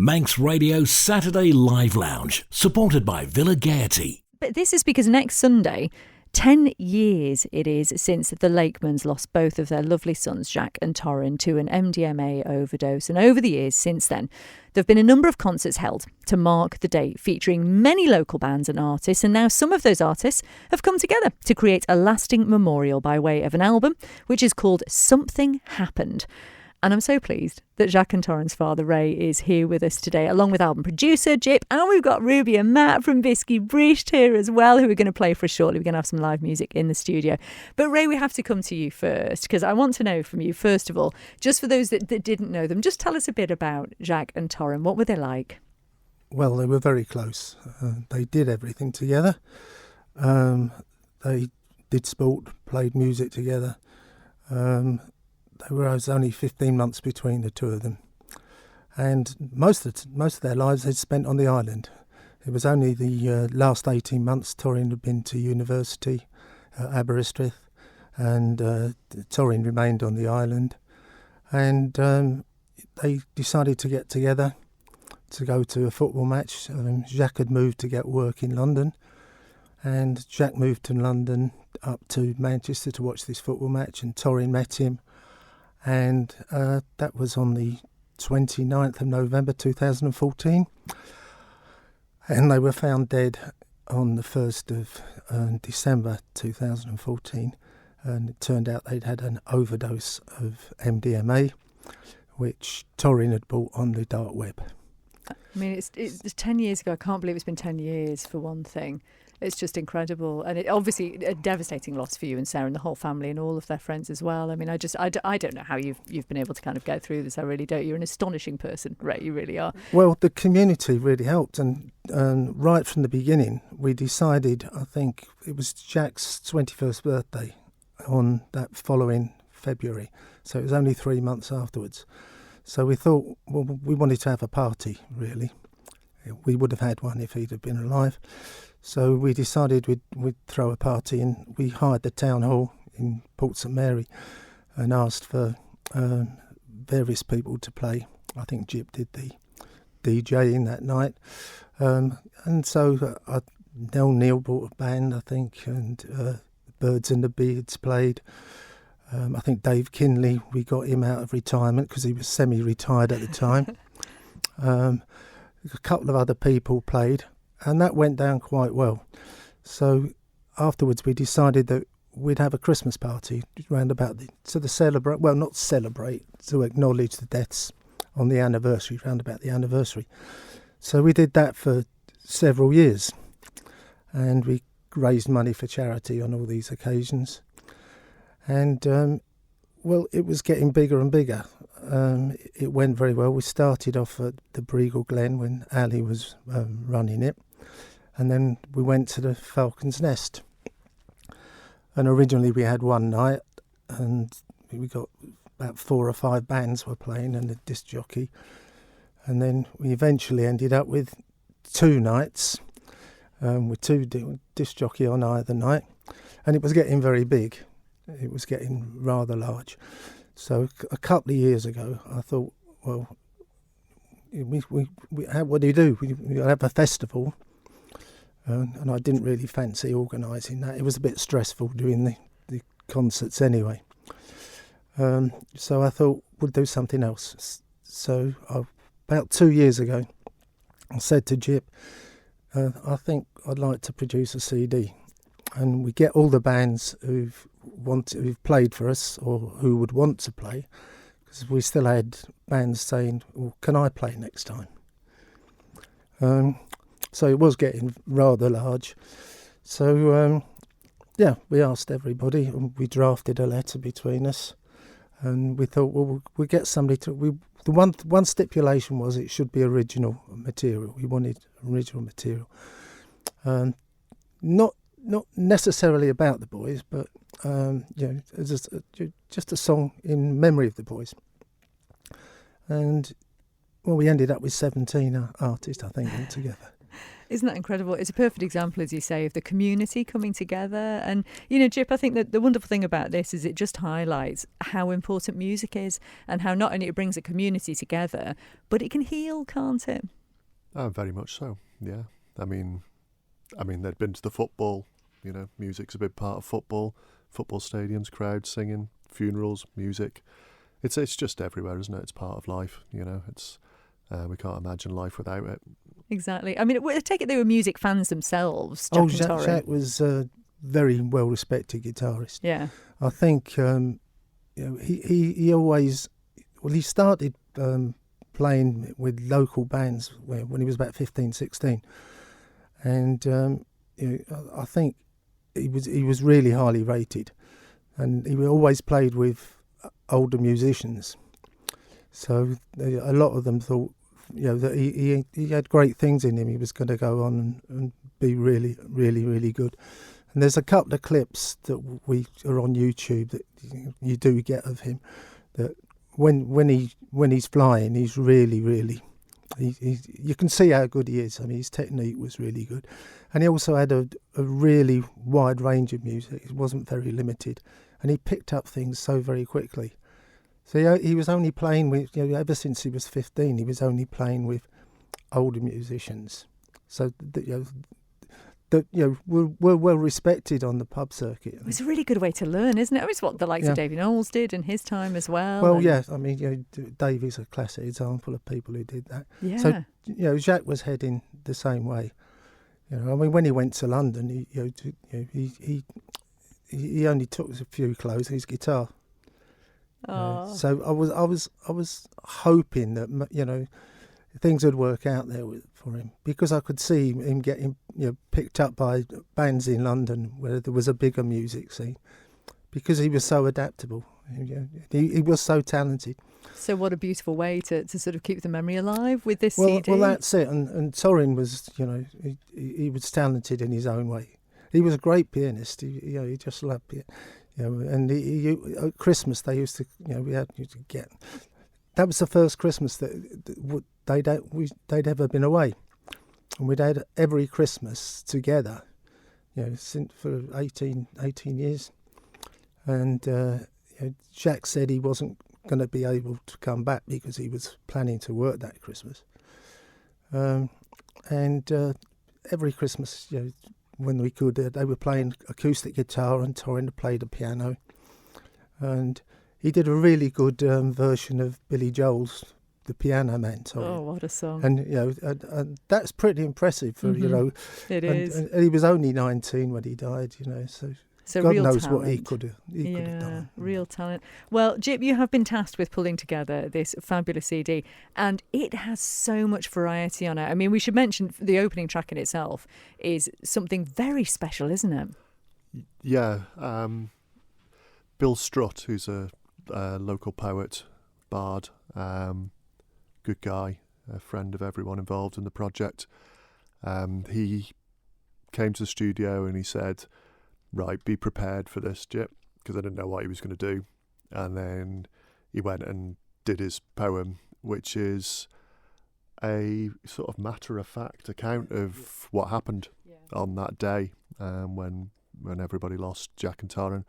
Manx Radio Saturday Live Lounge, supported by Villa Gaiety. But this is because next Sunday, 10 years it is since the Lakemans lost both of their lovely sons, Jacques and Torin, to an MDMA overdose. And over the years since then, there have been a number of concerts held to mark the date, featuring many local bands and artists. And now some of those artists have come together to create a lasting memorial by way of an album, which is called Something Happened. And I'm so pleased that Jacques and Torin's father, Ray, is here with us today, along with album producer Gyp. And we've got Ruby and Matt from BISKEE Brewster here as well, who are going to play for us shortly. We're going to have some live music in the studio. But Ray, we have to come to you first, because I want to know from you, first of all, just for those that didn't know them, just tell us a bit about Jacques and Torin. What were they like? Well, they were very close. They did everything together. They did sport, played music together. There was only 15 months between the two of them, and most of their lives they'd spent on the island. It was only the last 18 months Torin had been to university at Aberystwyth, and Torin remained on the island. And they decided to get together to go to a football match. Jacques had moved to get work in London, and Jacques moved to London up to Manchester to watch this football match, and Torin met him. And that was on the 29th of November 2014. And they were found dead on the 1st of December 2014. And it turned out they'd had an overdose of MDMA, which Torin had bought on the dark web. I mean, it's 10 years ago. I can't believe it's been 10 years, for one thing. It's just incredible. And it obviously a devastating loss for you and Sarah and the whole family and all of their friends as well. I mean, I don't know how you've been able to kind of go through this. I really don't. You're an astonishing person, Ray. You really are. Well, the community really helped. And right from the beginning, we decided, I think it was Jack's 21st birthday on that following February. So it was only 3 months afterwards. So we thought, well, we wanted to have a party, really. We would have had one if he'd have been alive. So we decided we'd throw a party, and we hired the town hall in Port St Mary and asked for various people to play. I think Gyp did the DJing that night. And so Neil brought a band, I think, and Birds and the Beards played. I think Dave Kinley, we got him out of retirement because he was semi-retired at the time. A couple of other people played, and that went down quite well. So afterwards we decided that we'd have a Christmas party round about to acknowledge the deaths on the anniversary, round about the anniversary. So we did that for several years, and we raised money for charity on all these occasions. And well, it was getting bigger and bigger. It went very well. We started off at the Breagle Glen when Ali was running it, and then we went to the Falcon's Nest. And originally we had one night, and we got about 4 or 5 bands were playing and a disc jockey. And then we eventually ended up with 2 nights, with 2 disc jockey on either night, and it was getting very big. It was getting rather large. So a couple of years ago, I thought, well, what do you do? We have a festival, and I didn't really fancy organising that. It was a bit stressful doing the concerts anyway. So I thought we'll do something else. So about 2 years ago, I said to Gyp, I think I'd like to produce a CD, and we get all the bands who've played for us or who would want to play, because we still had bands saying, well, can I play next time? So it was getting rather large. So yeah, we asked everybody, and we drafted a letter between us, and we thought, well, we'll get somebody to. The one stipulation was it should be original material. We wanted original material, not necessarily about the boys, but just a song in memory of the boys. And well, we ended up with 17 artists, I think, altogether. Isn't that incredible? It's a perfect example, as you say, of the community coming together. And, you know, Gyp, I think that the wonderful thing about this is it just highlights how important music is and how not only it brings a community together, but it can heal, can't it? Oh, very much so, yeah. I mean, they'd been to the football, you know, music's a big part of football stadiums, crowds singing, funerals, music. It's just everywhere, isn't it? It's part of life, you know. It's we can't imagine life without it. Exactly. I mean, I take it they were music fans themselves, Jacques and Torin. Jacques was a very well-respected guitarist. Yeah. I think you know, he always, well, he started playing with local bands when he was about 15, 16. And you know, I think he was really highly rated, and he always played with older musicians. So a lot of them thought, you know, that he had great things in him. He was going to go on and be really, really, really good. And there's a couple of clips that we are on YouTube that you do get of him. That when he's flying, he's really. You can see how good he is. I mean, his technique was really good, and he also had a really wide range of music. It wasn't very limited, and he picked up things so very quickly. So he was only playing with, you know, ever since he was 15, he was only playing with older musicians. So that were well respected on the pub circuit. It's a really good way to learn, isn't it? It's what the likes of Davy Knowles did in his time as well. Well, yeah, I mean, you know, Davy's a classic example of people who did that. Yeah. So, you know, Jacques was heading the same way. You know, I mean, when he went to London, he only took a few clothes and his guitar. So I was hoping that, you know, things would work out there for him, because I could see him getting, you know, picked up by bands in London where there was a bigger music scene, because he was so adaptable. You know, he was so talented. So what a beautiful way to sort of keep the memory alive with this CD. Well, that's it. And Torin was, you know, he was talented in his own way. He was a great pianist. He just loved it. You know, and at Christmas they used to, you know, used to get. That was the first Christmas that they'd ever been away, and we'd had every Christmas together, you know, since for 18 years. And you know, Jacques said he wasn't going to be able to come back because he was planning to work that Christmas. And every Christmas, you know, when we could, they were playing acoustic guitar and Torin played the piano. And he did a really good version of Billy Joel's The Piano Man, Torin. Oh, what a song. And, you know, and that's pretty impressive for, you know. It is. And he was only 19 when he died, you know, so God real knows talent. what he could have done. Real talent. Well, Gyp, you have been tasked with pulling together this fabulous CD, and it has so much variety on it. I mean, we should mention the opening track in itself is something very special, isn't it? Yeah. Bill Strutt, who's a local poet, bard, good guy, a friend of everyone involved in the project. He came to the studio and he said, right, be prepared for this, Gyp, because I didn't know what he was going to do. And then he went and did his poem, which is a sort of matter-of-fact account of what happened on that day when everybody lost Jacques and Torin.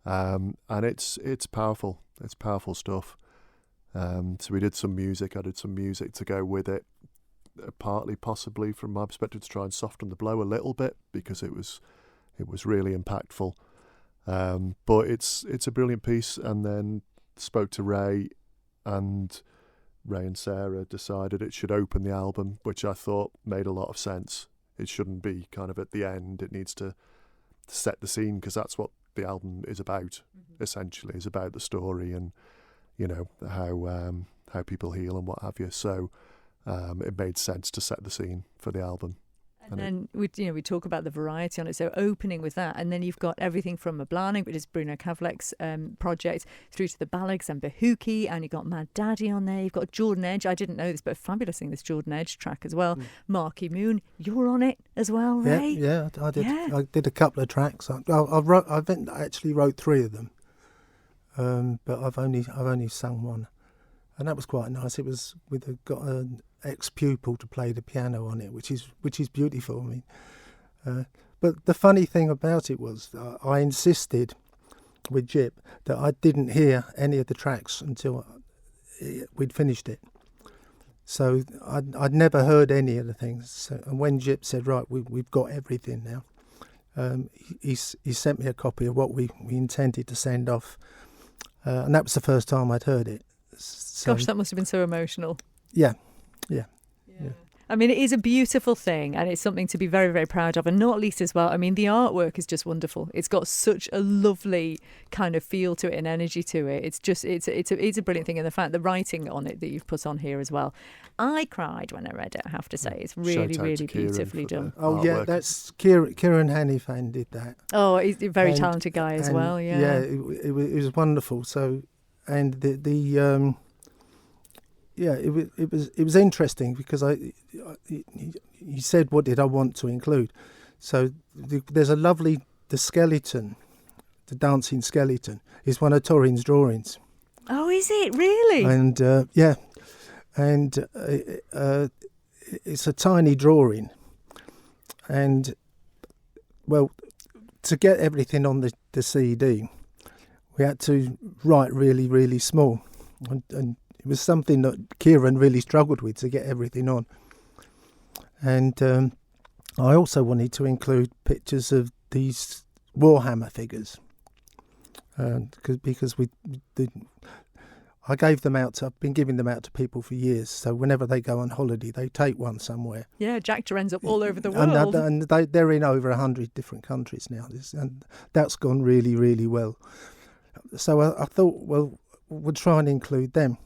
And it's powerful. It's powerful stuff. So we did some music. I did some music to go with it, partly possibly from my perspective to try and soften the blow a little bit, because it was really impactful. But it's a brilliant piece. And then spoke to Ray and Sarah decided it should open the album, which I thought made a lot of sense. It shouldn't be kind of at the end. It needs to set the scene, because that's what the album is about, essentially, is about the story and, you know, how people heal and what have you. So it made sense to set the scene for the album. And then we talk about the variety on it. So opening with that, and then you've got everything from Mablanig, which is Bruno Kavlec's project, through to the Ballags and Bahookie, and you've got Mad Daddy on there. You've got Jordan Edge. I didn't know this, but a fabulous thing, this Jordan Edge track as well. Marky Moon, you're on it as well, Ray. Yeah, I did. Yeah. I did a couple of tracks. I actually wrote three of them, but I've only sung one, and that was quite nice. It was got ex-pupil to play the piano on it, which is beautiful. I mean, but the funny thing about it was I insisted with Gyp that I didn't hear any of the tracks until we'd finished it. So I'd never heard any of the things. So, and when Gyp said, right, we've got everything now, he sent me a copy of what we intended to send off. And that was the first time I'd heard it. So, Gosh, that must have been so emotional. Yeah. I mean, it is a beautiful thing, and it's something to be very, very proud of, and not least as well. I mean, the artwork is just wonderful. It's got such a lovely kind of feel to it and energy to it. It's a brilliant thing, and the fact the writing on it that you've put on here as well. I cried when I read it. I have to say, it's really, really beautifully done. Oh yeah, that's Kieran Hanifan did that. Oh, he's a very talented guy as well. Yeah, yeah, it was wonderful. So, and the yeah, it was interesting because he said, what did I want to include? So there's a lovely, the skeleton, the dancing skeleton, is one of Torin's drawings. Oh, is it really? And yeah, and it's a tiny drawing, and well, to get everything on the CD, we had to write really, really small, and it was something that Kieran really struggled with, to get everything on. And I also wanted to include pictures of these Warhammer figures, because I gave them out. I've been giving them out to people for years. So whenever they go on holiday, they take one somewhere. Yeah, JACTOR ends up all over the world. And they're in over 100 different countries now. And that's gone really, really well. So I thought, well, we'll try and include them.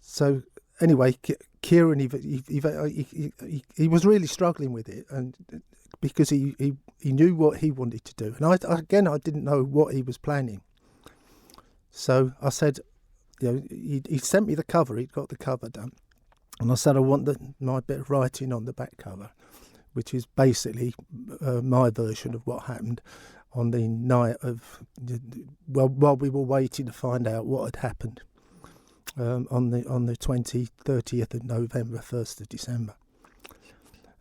So anyway, Kieran, he was really struggling with it, and because he knew what he wanted to do, and I didn't know what he was planning. So I said, he sent me the cover. He'd got the cover done, and I said I want my bit of writing on the back cover, which is basically my version of what happened on the night of while we were waiting to find out what had happened. On the 30th of November, 1st of December.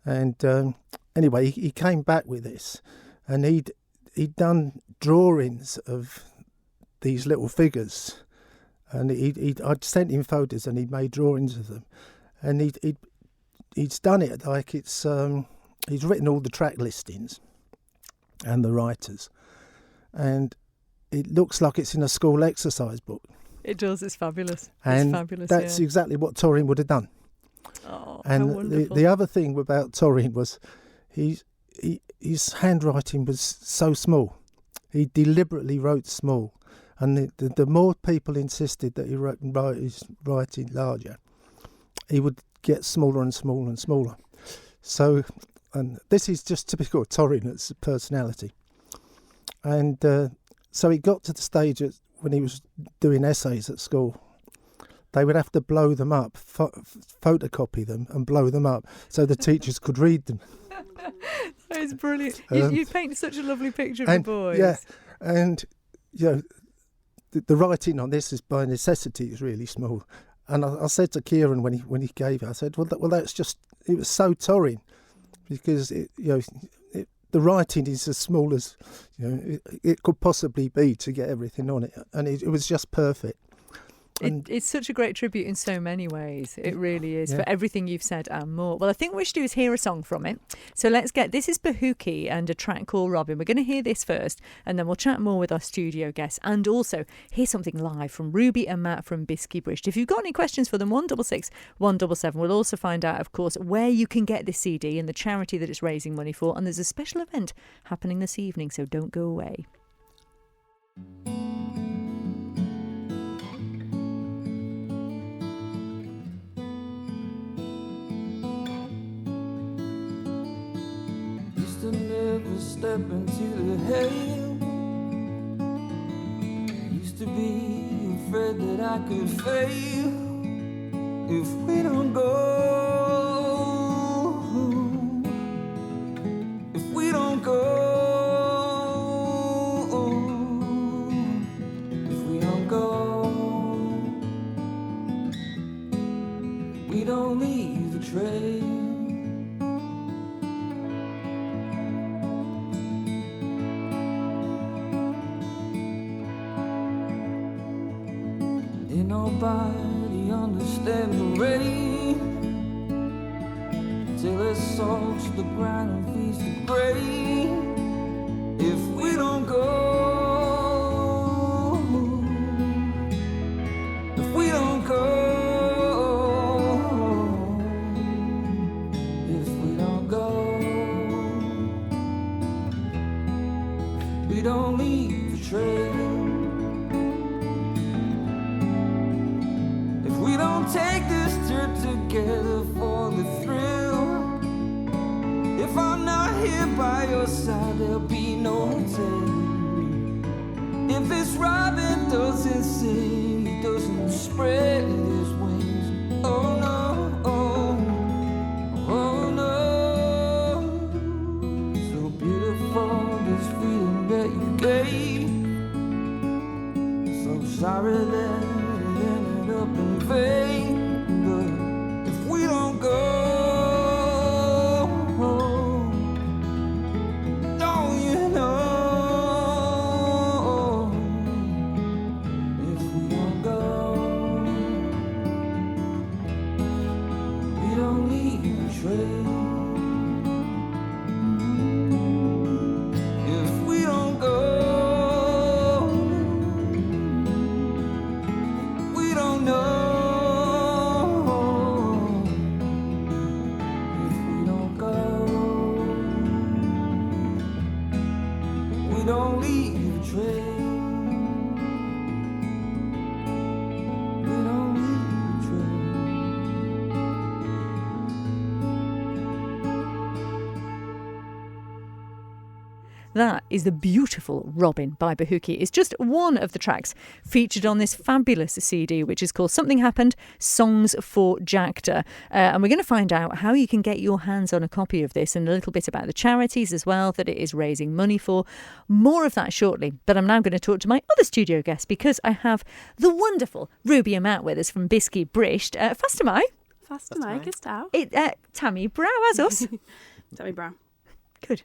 And anyway, he came back with this, and he'd done drawings of these little figures, and I'd sent him photos, and he'd made drawings of them, and he's done it like it's he's written all the track listings and the writers, and it looks like it's in a school exercise book. It does. It's fabulous. And it's fabulous. That's exactly what Torin would have done. Oh, and how wonderful. The other thing about Torin was his handwriting was so small. He deliberately wrote small, and the more people insisted that he wrote his writing larger, he would get smaller and smaller and smaller. So, and this is just typical of Torin's personality. And so he got to the stage when he was doing essays at school, they would have to blow them up, photocopy them and blow them up so the teachers could read them. That is brilliant. You paint such a lovely picture of the boys. Yeah, and the writing on this is by necessity is really small. And I said to Kieran when he gave it, I said, well, that's just, it was so Torin, because the writing is as small as it could possibly be to get everything on it, and it was just perfect. It's such a great tribute in so many ways. It really is, yeah. For everything you've said and more. Well, I think what we should do is hear a song from it. So this is Bahookie and a track called Robin. We're going to hear this first, and then we'll chat more with our studio guests, and also hear something live from Ruby and Matt from BISKEE Bristol. If you've got any questions for them, 166 177. We'll also find out, of course, where you can get this CD and the charity that it's raising money for. And there's a special event happening this evening, so don't go away. To never step into the hail. Used to be afraid that I could fail if we don't go. If we don't go. If we don't go. We don't leave. trail. Ain't nobody understand the rain till it salts the ground and feeds the grain. If we don't go, if we don't go, if we don't go, we don't leave the trail. If we don't take this trip together for the thrill, if I'm not here by your side, there'll be no hotel. If this robin doesn't sing, he doesn't spread his wings. Oh no, oh no. So beautiful, this feeling that you gave. So sorry that it ended up in vain. But if we don't go, don't you know? If we don't go, we don't leave a trail. If we don't go, we don't know. If we don't go, we don't leave a trail. We don't leave a trail. That is the beautiful Robin by Bahuki. It's just one of the tracks featured on this fabulous CD, which is called Something Happened, Songs for JACTOR. And we're going to find out how you can get your hands on a copy of this and a little bit about the charities as well that it is raising money for. More of that shortly. But I'm now going to talk to my other studio guest because I have the wonderful Ruby Amat with us from BISKEE Brisht. Fast am I? Fast am I, just out. Tammy Brow, as us. Tammy Brown. Good.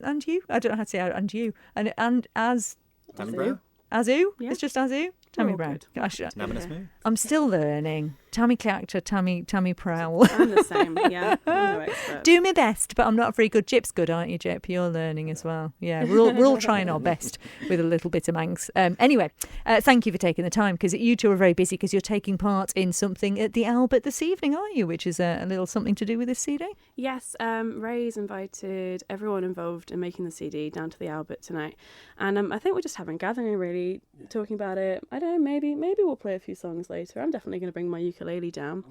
And you? I don't know how to say and you. And as... Tammy Brown. Azu? Yeah. It's just Azu? Tammy all Brown. good. Gosh, Nabbing us moo. I'm still learning. Tammy Character, Tammy Prowl. I'm the same, yeah. I'm no expert. Do my best, but I'm not very good. Gyp's good, aren't you, Gyp? You're learning as well. Yeah, we're all trying our best with a little bit of Manx. Anyway, thank you for taking the time because you two are very busy because you're taking part in something at the Albert this evening, aren't you? Which is a little something to do with this CD. Yes, Ray's invited everyone involved in making the CD down to the Albert tonight. And I think we're just having a gathering, really, talking about it. I don't know, maybe we'll play a few songs later. I'm definitely going to bring my ukulele down.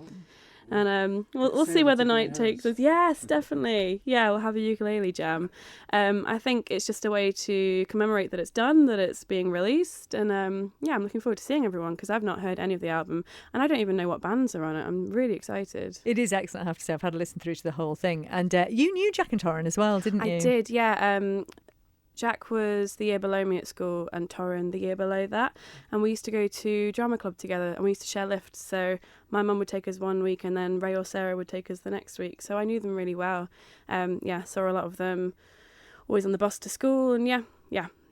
And we'll see where the night takes us. Yes, definitely. Yeah, we'll have a ukulele jam. I think it's just a way to commemorate that it's done, that it's being released. And yeah, I'm looking forward to seeing everyone because I've not heard any of the album and I don't even know what bands are on it. I'm really excited. It is excellent, I have to say. I've had a listen through to the whole thing. And you knew Jacques and Torin as well, didn't you? I did, yeah. Jack was the year below me at school and Torin the year below that. And we used to go to drama club together and we used to share lifts. So my mum would take us one week and then Ray or Sarah would take us the next week. So I knew them really well. Yeah, saw a lot of them, always on the bus to school and yeah.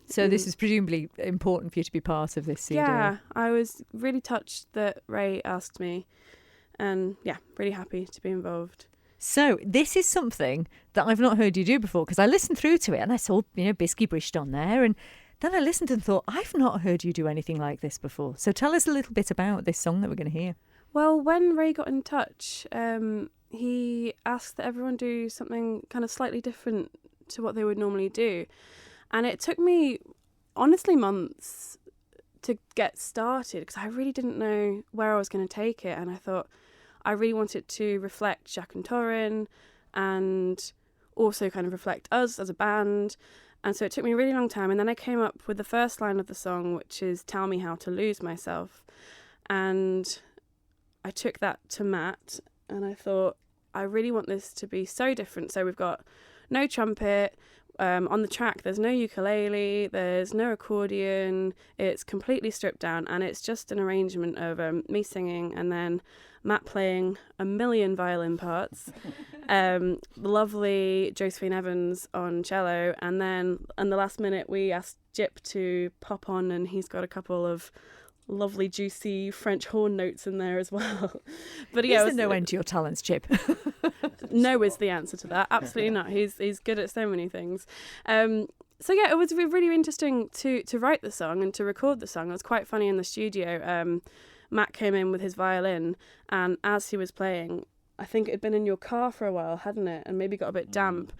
So this is presumably important for you to be part of this CD. Yeah, I was really touched that Ray asked me and yeah, really happy to be involved. So this is something that I've not heard you do before because I listened through to it and I saw, BISKEE Brisht on there and then I listened and thought, I've not heard you do anything like this before. So tell us a little bit about this song that we're going to hear. Well, when Ray got in touch, he asked that everyone do something kind of slightly different to what they would normally do. And it took me, honestly, months to get started because I really didn't know where I was going to take it. And I thought, I really wanted to reflect Jacques and Torin and also kind of reflect us as a band. And so it took me a really long time. And then I came up with the first line of the song, which is "Tell me how to lose myself." And I took that to Matt and I thought, I really want this to be so different. So we've got no trumpet. On the track, there's no ukulele, there's no accordion, it's completely stripped down, and it's just an arrangement of me singing and then Matt playing a million violin parts, the lovely Josephine Evans on cello, and then in the last minute we asked Gyp to pop on, and he's got a couple of lovely juicy French horn notes in there as well. But yeah, Is there no end to your talents, Gyp? no is the answer to that. Absolutely not. He's good at so many things. So yeah, it was really interesting to write the song and to record the song. It was quite funny in the studio. Matt came in with his violin, and as he was playing, I think it had been in your car for a while, hadn't it? And maybe got a bit damp.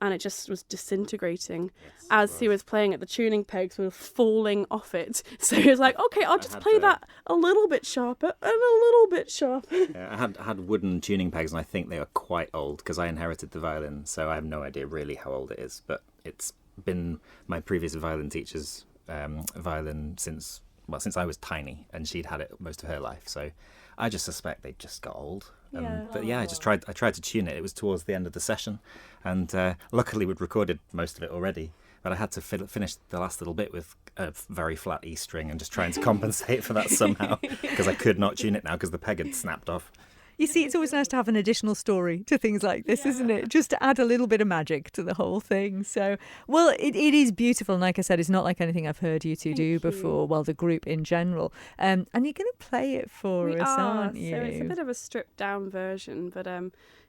And it just was disintegrating as he was playing it. The tuning pegs were falling off it. So he was like, okay, I'll just play that a little bit sharper and a little bit sharper. Yeah, I had wooden tuning pegs, and I think they are quite old because I inherited the violin, so I have no idea really how old it is. But it's been my previous violin teacher's violin since I was tiny, and she'd had it most of her life. So I just suspect they just got old. But yeah, I tried to tune it. It was towards the end of the session, and luckily we'd recorded most of it already. But I had to finish the last little bit with a very flat E string and just trying to compensate for that somehow, because I could not tune it now because the peg had snapped off. You see, it's always nice to have an additional story to things like this, isn't it? Just to add a little bit of magic to the whole thing. So, well, it is beautiful. And like I said, it's not like anything I've heard you two do before, well, the group in general. And you're going to play it for us, aren't you? So it's a bit of a stripped down version, but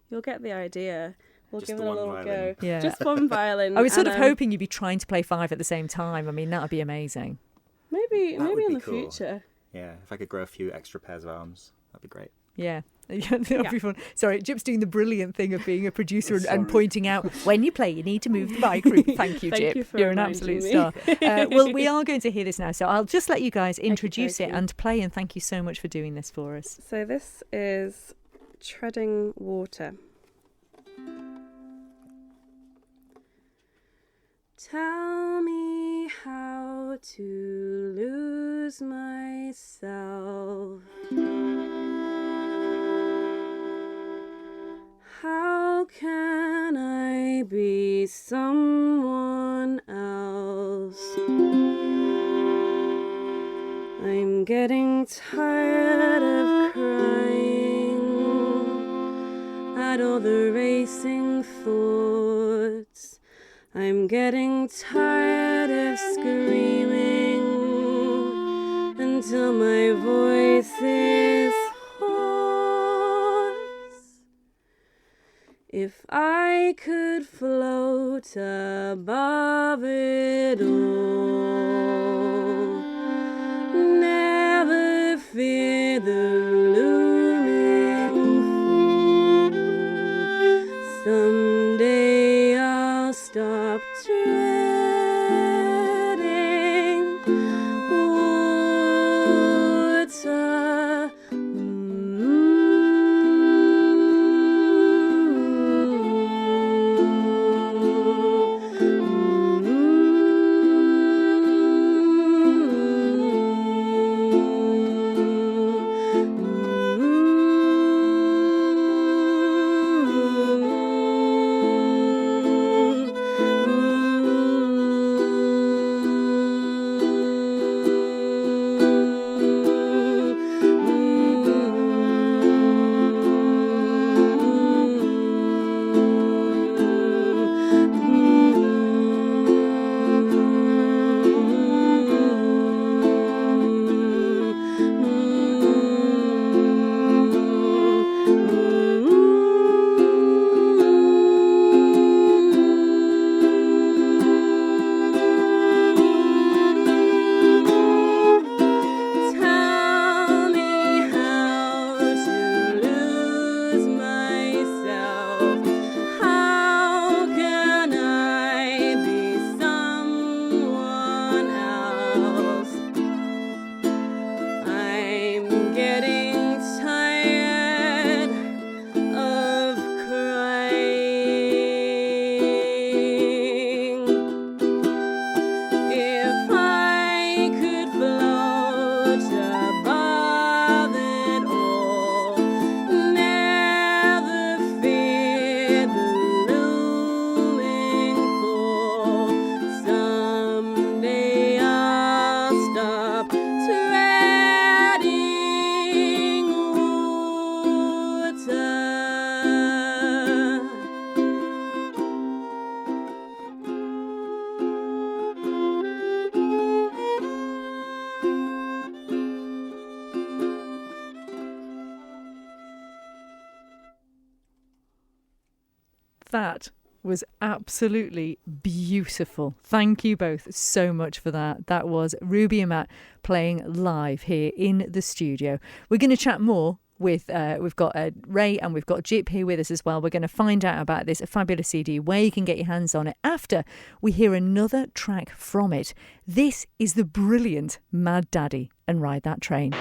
you'll get the idea. We'll Just give the it a one little violin. go. Yeah. Just one violin. I was sort and, of hoping you'd be trying to play 5 at the same time. I mean, that would be amazing. Maybe would in be the cool. future. Yeah, if I could grow a few extra pairs of arms, that'd be great. Yeah. That'll be fun. Sorry, Gyp's doing the brilliant thing of being a producer and Sorry. pointing out when you play, you need to move the mic room. Thank you, Thank Gyp. you for You're an reminding absolute me. star. Well, we are going to hear this now, so I'll just let you guys introduce it Okey-dokey. and play. And thank you so much for doing this for us. So this is Treading Water. Tell me how to lose myself. How can I be someone else? I'm getting tired of crying at all the racing thoughts. I'm getting tired of screaming until my voice is hoarse. If I could float above it all, never fear the looming fall. Someday I'll stop treading water. That was absolutely beautiful. Thank you both so much for that. That was Ruby and Matt playing live here in the studio. We're going to chat more with, we've got Ray and we've got Gyp here with us as well. We're going to find out about this fabulous CD, where you can get your hands on it, after we hear another track from it. This is the brilliant Mad Daddy and Ride That Train.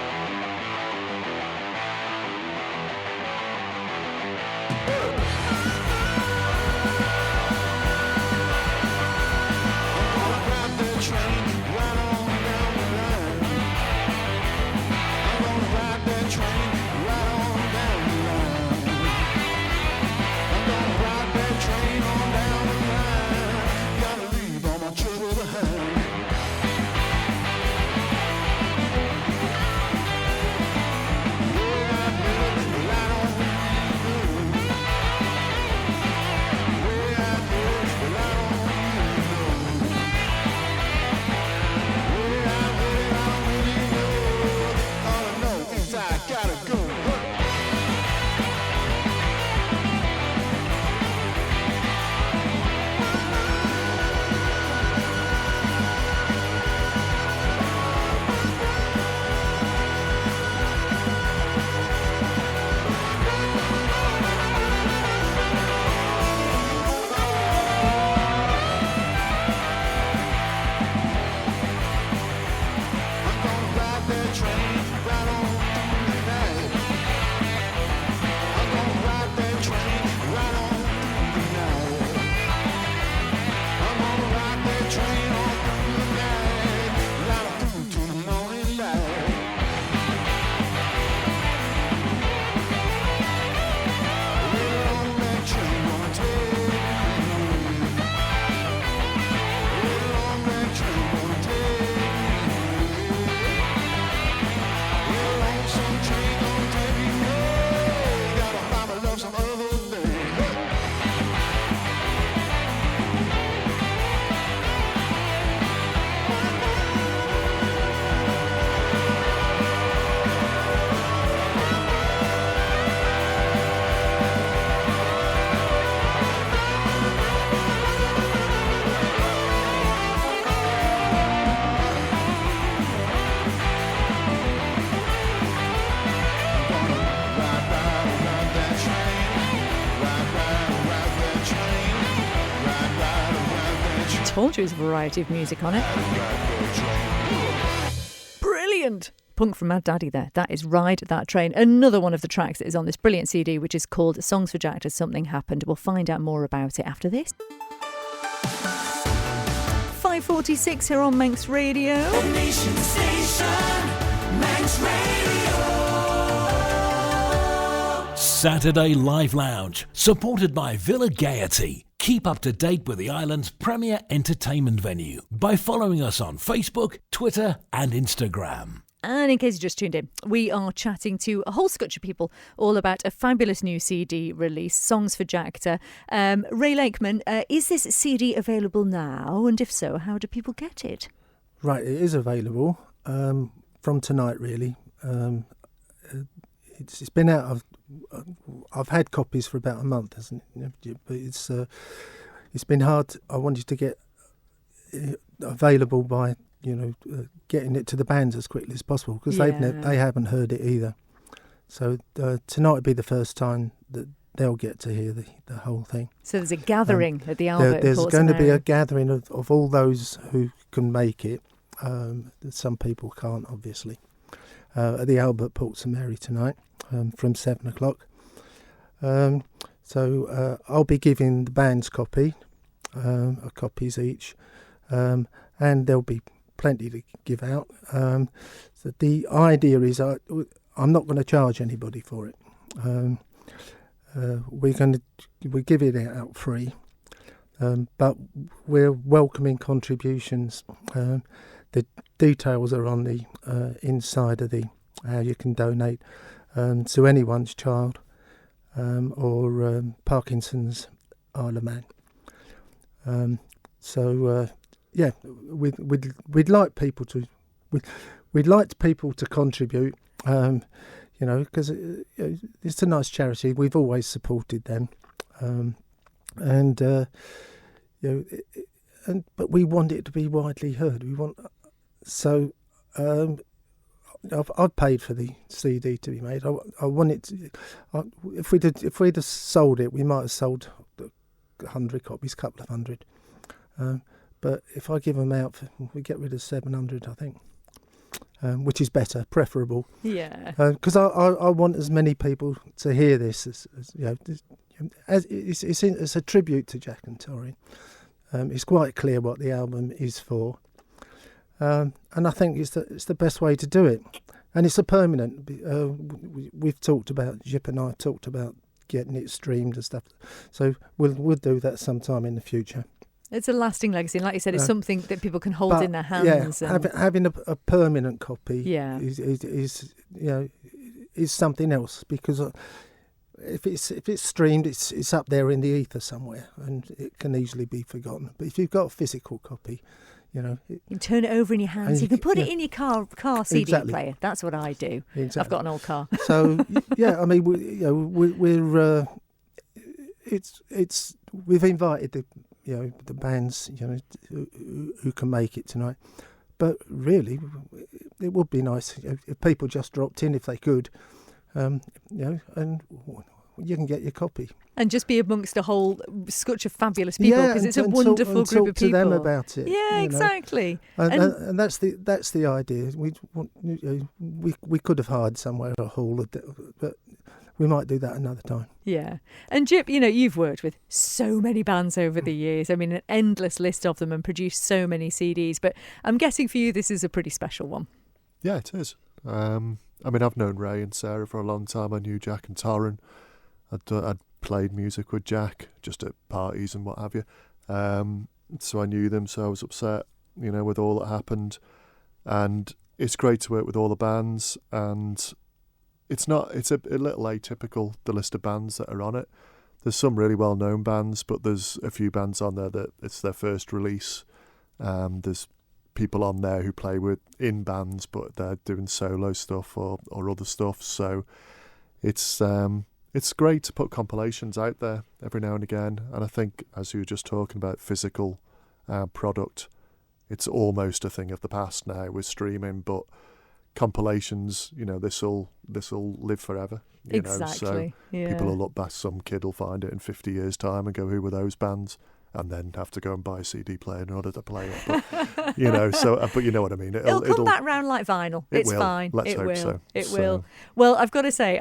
Told you there's a variety of music on it. Brilliant! Punk from Mad Daddy there. That is Ride That Train. Another one of the tracks that is on this brilliant CD, which is called Songs for JACTOR, Something Happened. We'll find out more about it after this. 5:46 here on Manx Radio. Nation station, Manx Radio. Saturday Live Lounge, supported by Villa Gaiety. Keep up to date with the island's premier entertainment venue by following us on Facebook, Twitter and Instagram. And in case you just tuned in, we are chatting to a whole scutch of people all about a fabulous new CD release, Songs for JACTOR. Ray Lakeman, is this CD available now? And if so, how do people get it? Right, it is available from tonight, really. It's been out. I've had copies for about a month, hasn't it? But it's been hard. I wanted to get it available by getting it to the bands as quickly as possible, because they haven't heard it either. So tonight would be the first time that they'll get to hear the whole thing. So there's a gathering at the Albert. There's going to be a gathering of all those who can make it. Some people can't, obviously. At the Albert Port St Mary tonight from 7 o'clock. So I'll be giving the band's copy, copies each, and there'll be plenty to give out. So the idea is I'm not going to charge anybody for it. We give it out free, but we're welcoming contributions. The details are on the inside of how you can donate to anyone's child or Parkinson's Isle of Man. We'd like people to contribute. Because it's a nice charity. We've always supported them. and but we want it to be widely heard. I've paid for the CD to be made. I want it to, if we'd have sold it, we might have sold 100 copies, couple of hundred. But if I give them out, we get rid of 700, I think, which is better, preferable. Yeah. Because I want as many people to hear this as it's a tribute to Jacques and Torin. It's quite clear what the album is for. And I think it's the best way to do it. And it's a permanent. We've talked about, Gyp and I talked about getting it streamed and stuff. So we'll do that sometime in the future. It's a lasting legacy. And like you said, it's something that people can hold in their hands. Yeah, having a permanent copy is something else, because if it's streamed, it's up there in the ether somewhere and it can easily be forgotten. But if you've got a physical copy, you can turn it over in your hands. You can put it in your car CD player. That's what I do. Exactly. I've got an old car. So I mean, we've invited the bands who can make it tonight. But really, it would be nice if people just dropped in if they could, and you can get your copy. And just be amongst a whole scotch of fabulous people, because it's a wonderful group of people. Talk to them about it. Yeah, exactly. And that's the idea. We could have hired somewhere a hall, but we might do that another time. Yeah. And Gyp, you've worked with so many bands over the years. I mean, an endless list of them, and produced so many CDs. But I'm guessing for you, this is a pretty special one. Yeah, it is. I mean, I've known Ray and Sarah for a long time. I knew Jacques and Torin. I'd played music with Jack just at parties and what have you. So I knew them, so I was upset, with all that happened. And it's great to work with all the bands, and it's a little atypical, the list of bands that are on it. There's some really well-known bands, but there's a few bands on there that it's their first release. There's people on there who play in bands, but they're doing solo stuff or other stuff. So it's great to put compilations out there every now and again. And I think, as you were just talking about, physical product, it's almost a thing of the past now with streaming. But compilations, this'll live forever. Exactly. So people will look back. Some kid will find it in 50 years' time and go, "Who were those bands?" And then have to go and buy a CD player in order to play it. But, but you know what I mean. It'll come back round like vinyl. It's fine. Let's hope so. It will. Well, I've got to say,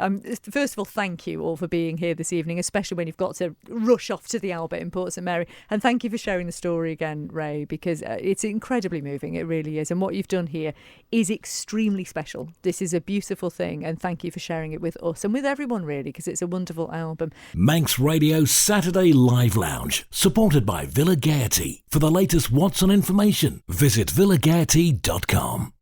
first of all, thank you all for being here this evening, especially when you've got to rush off to the Albert in Port St Mary. And thank you for sharing the story again, Ray, because it's incredibly moving. It really is. And what you've done here is extremely special. This is a beautiful thing. And thank you for sharing it with us and with everyone, really, because it's a wonderful album. Manx Radio Saturday Live Lounge, supported by Villa Gaiety. For the latest What's On information, visit villagaiety.com.